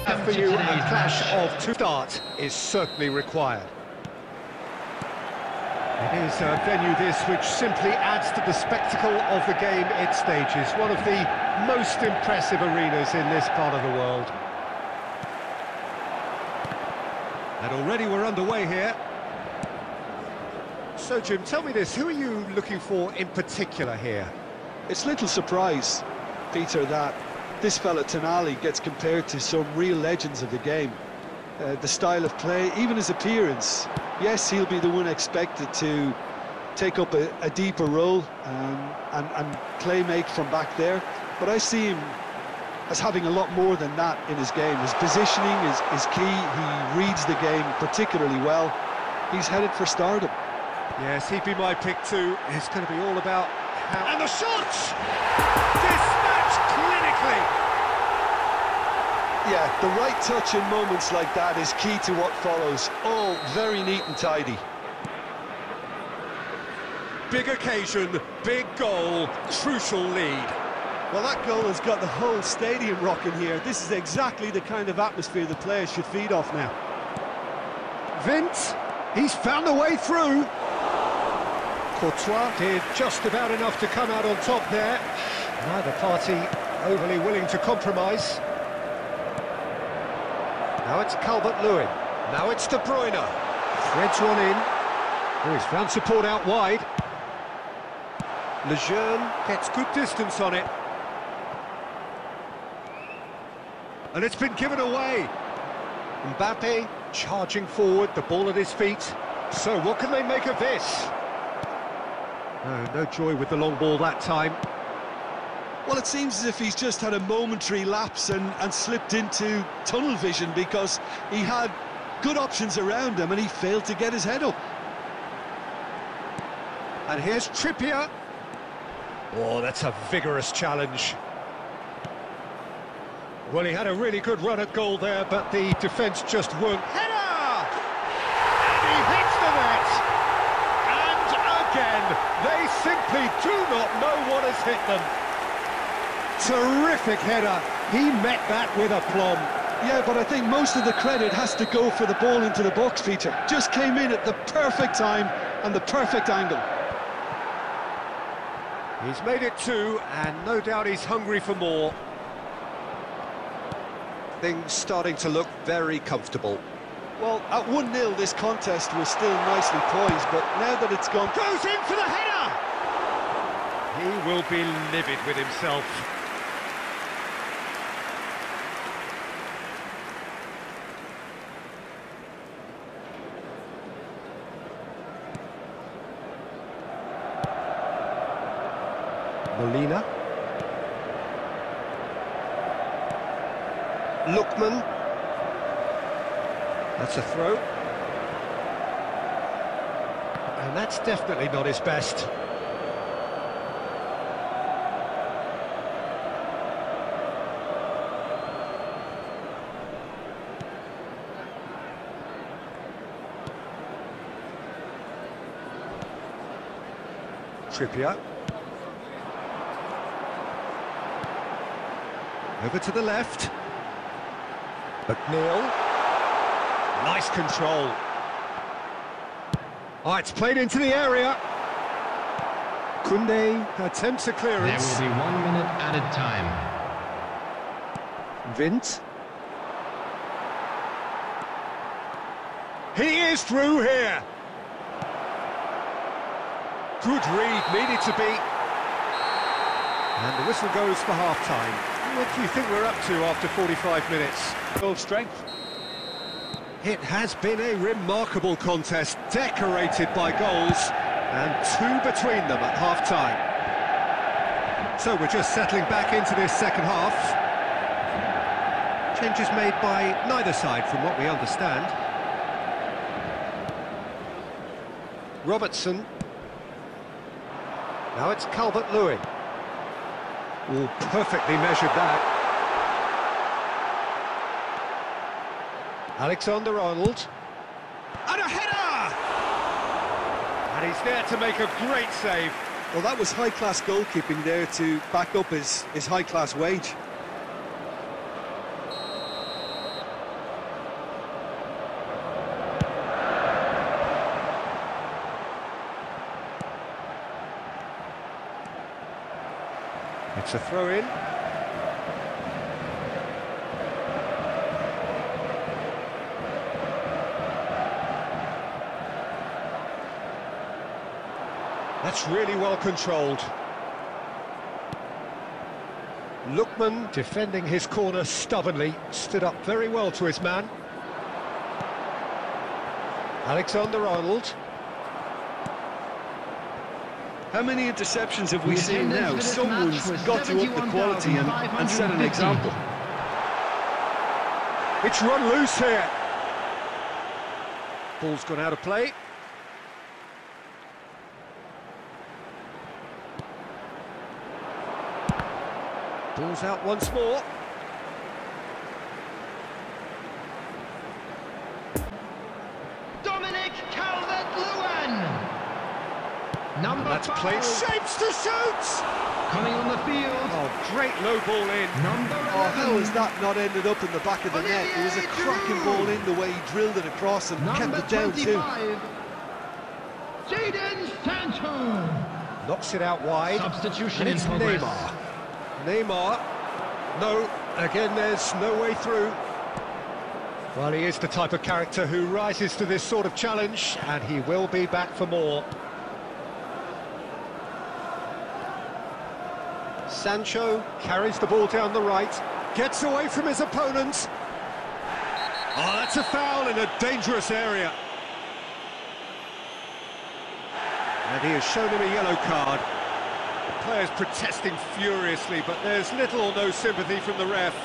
For you, a clash of two start is certainly required. It is a venue this which simply adds to the spectacle of the game it stages. One of the most impressive arenas in this part of the world. And already we're underway here. So Jim, tell me this, who are you looking for in particular here? It's little surprise, Peter, that this fella Thla gets compared to some real legends of the game. The style of play, even his appearance. Yes, he'll be the one expected to take up a deeper role and play-make from back there, but I see him as having a lot more than that in his game. His positioning is key, he reads the game particularly well. He's headed for stardom. Yes, he'd be my pick too. It's going to be all about how... And the shot! Dispatched clinically! Yeah, the right touch in moments like that is key to what follows. All very neat and tidy. Big occasion, big goal, crucial lead. Well, that goal has got the whole stadium rocking here. This is exactly the kind of atmosphere the players should feed off now. Vince, he's found a way through. Courtois did just about enough to come out on top there. Neither party overly willing to compromise. Now it's Calvert-Lewin. Now it's De Bruyne. Threads one in. Oh, he's found support out wide. Lejeune gets good distance on it. And it's been given away. Mbappe charging forward, the ball at his feet. So what can they make of this? No joy with the long ball that time. Well, it seems as if he's just had a momentary lapse and slipped into tunnel vision, because he had good options around him and he failed to get his head up. And here's Trippier. Oh, that's a vigorous challenge. Well, he had a really good run at goal there, but the defence just weren't... Header! And he hits the net! And again, they simply do not know what has hit them. Terrific header. He met that with aplomb. Yeah, but I think most of the credit has to go for the ball into the box, Peter. Just came in at the perfect time and the perfect angle. He's made it two, and no doubt he's hungry for more. Things starting to look very comfortable. Well, at 1-0 this contest was still nicely poised, but now that it's gone... Goes in for the header! He will be livid with himself. Molina. Lookman. That's a throw. And that's definitely not his best. Trippier. Over to the left. McNeil. Nice control. Oh, it's played into the area. Koundé attempts a clearance. There will be 1 minute added time. Vint. He is through here. Good read, needed to be. And the whistle goes for half-time. What do you think we're up to after 45 minutes? Goal strength. It has been a remarkable contest, decorated by goals, and two between them at half-time. So we're just settling back into this second half. Changes made by neither side, from what we understand. Robertson. Now it's Calvert-Lewin. Oh, perfectly measured that. Alexander-Arnold. And a header! And he's there to make a great save. Well, that was high-class goalkeeping there to back up his high-class wage. It's a throw-in. That's really well controlled. Lookman defending his corner stubbornly, stood up very well to his man. Alexander-Arnold. How many interceptions have we seen now? Someone's got to up the quality and set an example. It's run loose here. Ball's gone out of play. Ball's out once more. That's played shapes to shoot! Coming on the field. Oh, great low ball in. Oh, how has that not ended up in the back of the net? It was a cracking ball in the way he drilled it across and kept it down too. Knocks it out wide. Substitution and it's in progress. Neymar. No, again there's no way through. Well, he is the type of character who rises to this sort of challenge, and he will be back for more. Sancho carries the ball down the right, gets away from his opponent. Oh, that's a foul in a dangerous area. And he has shown him a yellow card. The players protesting furiously, but there's little or no sympathy from the ref.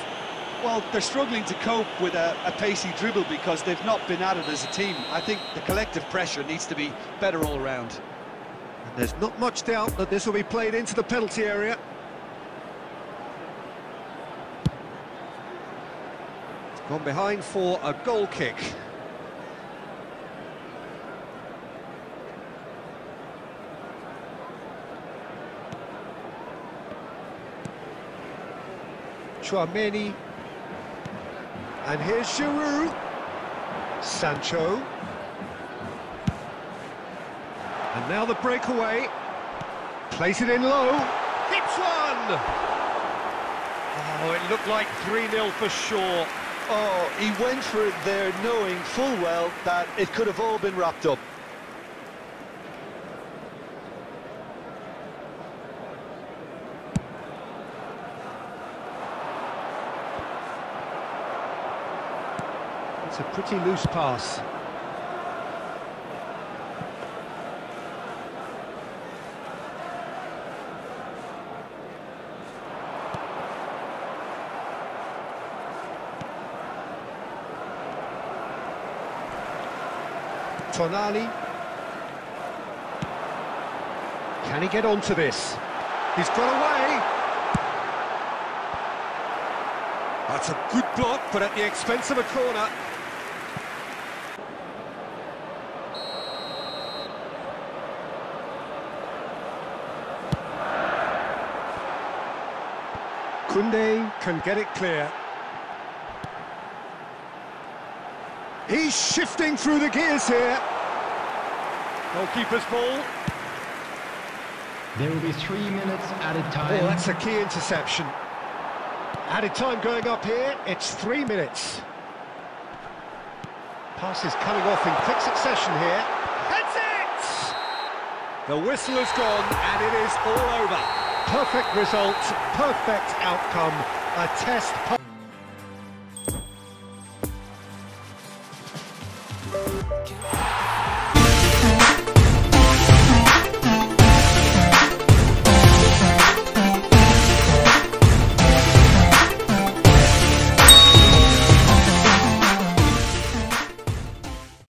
Well, they're struggling to cope with a pacey dribble because they've not been at it as a team. I think the collective pressure needs to be better all round. And there's not much doubt that this will be played into the penalty area. Gone behind for a goal kick. Chouameni. And here's Giroud. Sancho. And now the breakaway. Plays it in low. Hits one! Oh, it looked like 3-0 for sure. Oh, he went for it there knowing full well that it could have all been wrapped up. It's a pretty loose pass. Tonali. Can he get onto this? He's got away. That's a good block, but at the expense of a corner. Koundé can get it clear. He's shifting through the gears here. Goalkeeper's ball. There will be 3 minutes added time. Oh, that's a key interception. Added time going up here, it's 3 minutes. Pass is coming off in quick succession here. That's it! The whistle has gone, and it is all over. Perfect result, perfect outcome, a test.